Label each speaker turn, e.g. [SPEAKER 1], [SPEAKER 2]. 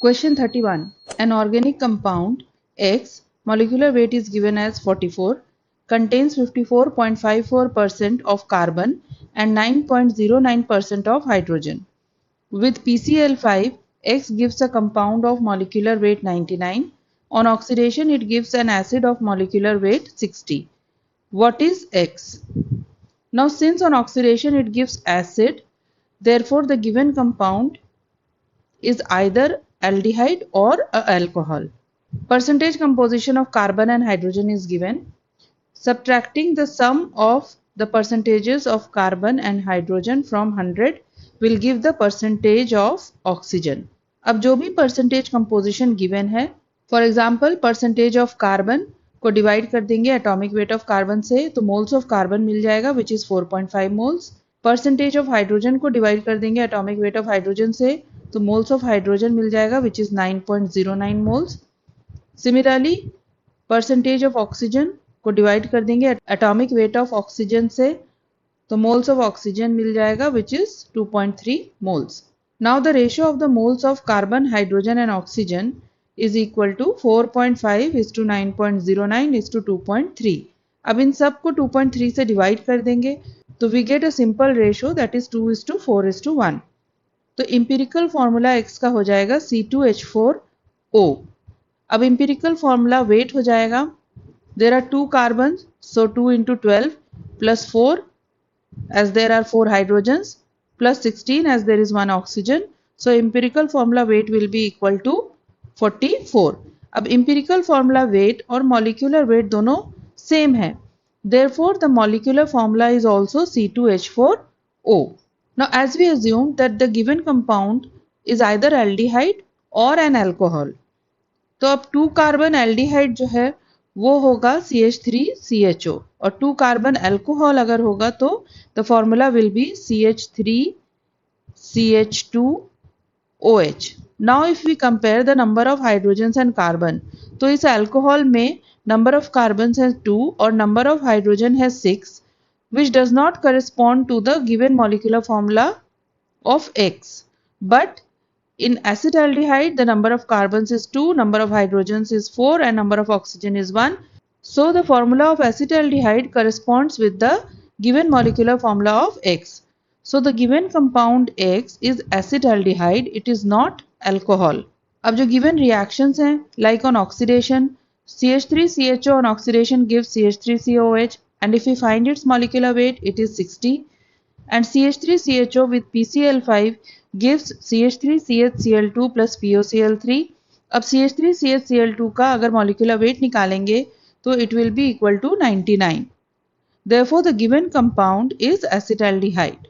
[SPEAKER 1] Question 31. An organic compound X, molecular weight is given as 44, contains 54.54% of carbon and 9.09% of hydrogen. With PCl5, X gives a compound of molecular weight 99. On oxidation, it gives an acid of molecular weight 60. What is X? Now, since on oxidation it gives acid, therefore the given compound is either aldehyde or a alcohol. Percentage composition of carbon and hydrogen is given. Subtracting the sum of the percentages of carbon and hydrogen from 100 will give the percentage of oxygen. अब जो भी percentage composition given है, for example percentage of carbon को divide कर देंगे atomic weight of carbon से, तो moles of carbon मिल जाएगा which is 4.5 moles. Percentage of hydrogen को divide कर देंगे atomic weight of hydrogen से, तो moles of hydrogen मिल जाएगा which is 9.09 moles. Similarly, percentage of oxygen को डिवाइड कर देंगे एटॉमिक वेट ऑफ ऑक्सीजन से, तो मोल्स ऑफ ऑक्सीजन मिल जाएगा which is 2.3 moles. Now the ratio of the moles of carbon, hydrogen and oxygen is equal to 4.5:9.09:2.3. अब इन सब को 2.3 से डिवाइड कर देंगे तो we get a simple ratio that is 2:4:1. तो इंपिरिकल फॉर्मूला X का हो जाएगा C2H4O. अब इंपिरिकल फॉर्मूला वेट हो जाएगा, there are 2 carbons, so 2 into 12 plus 4 as there are 4 hydrogens plus 16 as there is 1 oxygen. So empirical formula weight will be equal to 44. अब empirical formula weight और molecular weight दोनों same है. Therefore the molecular formula is also C2H4O. Now as we assume that the given compound is either aldehyde or an alcohol, तो अब 2 carbon aldehyde जो है वो होगा CH3CHO और 2 कार्बन अल्कोहल अगर होगा तो the formula will be CH3CH2OH. Now if we compare the number of hydrogens and carbon, तो इस अल्कोहल में नंबर ऑफ कार्बन है 2 और नंबर ऑफ हाइड्रोजन है 6 which does not correspond to the given molecular formula of X. But in acetaldehyde, the number of carbons is 2, number of hydrogens is 4 and number of oxygen is 1. So the formula of acetaldehyde corresponds with the given molecular formula of X. So the given compound X is acetaldehyde, it is not alcohol. अब जो given reactions हैं, like on oxidation, CH3CHO on oxidation gives CH3COH, and if we find its molecular weight, it is 60. And CH3CHO with PCl5 gives CH3CHCl2 plus POCl3. अब CH3CHCl2 का अगर molecular weight निकालेंगे तो it will be equal to 99. Therefore the given compound is acetaldehyde.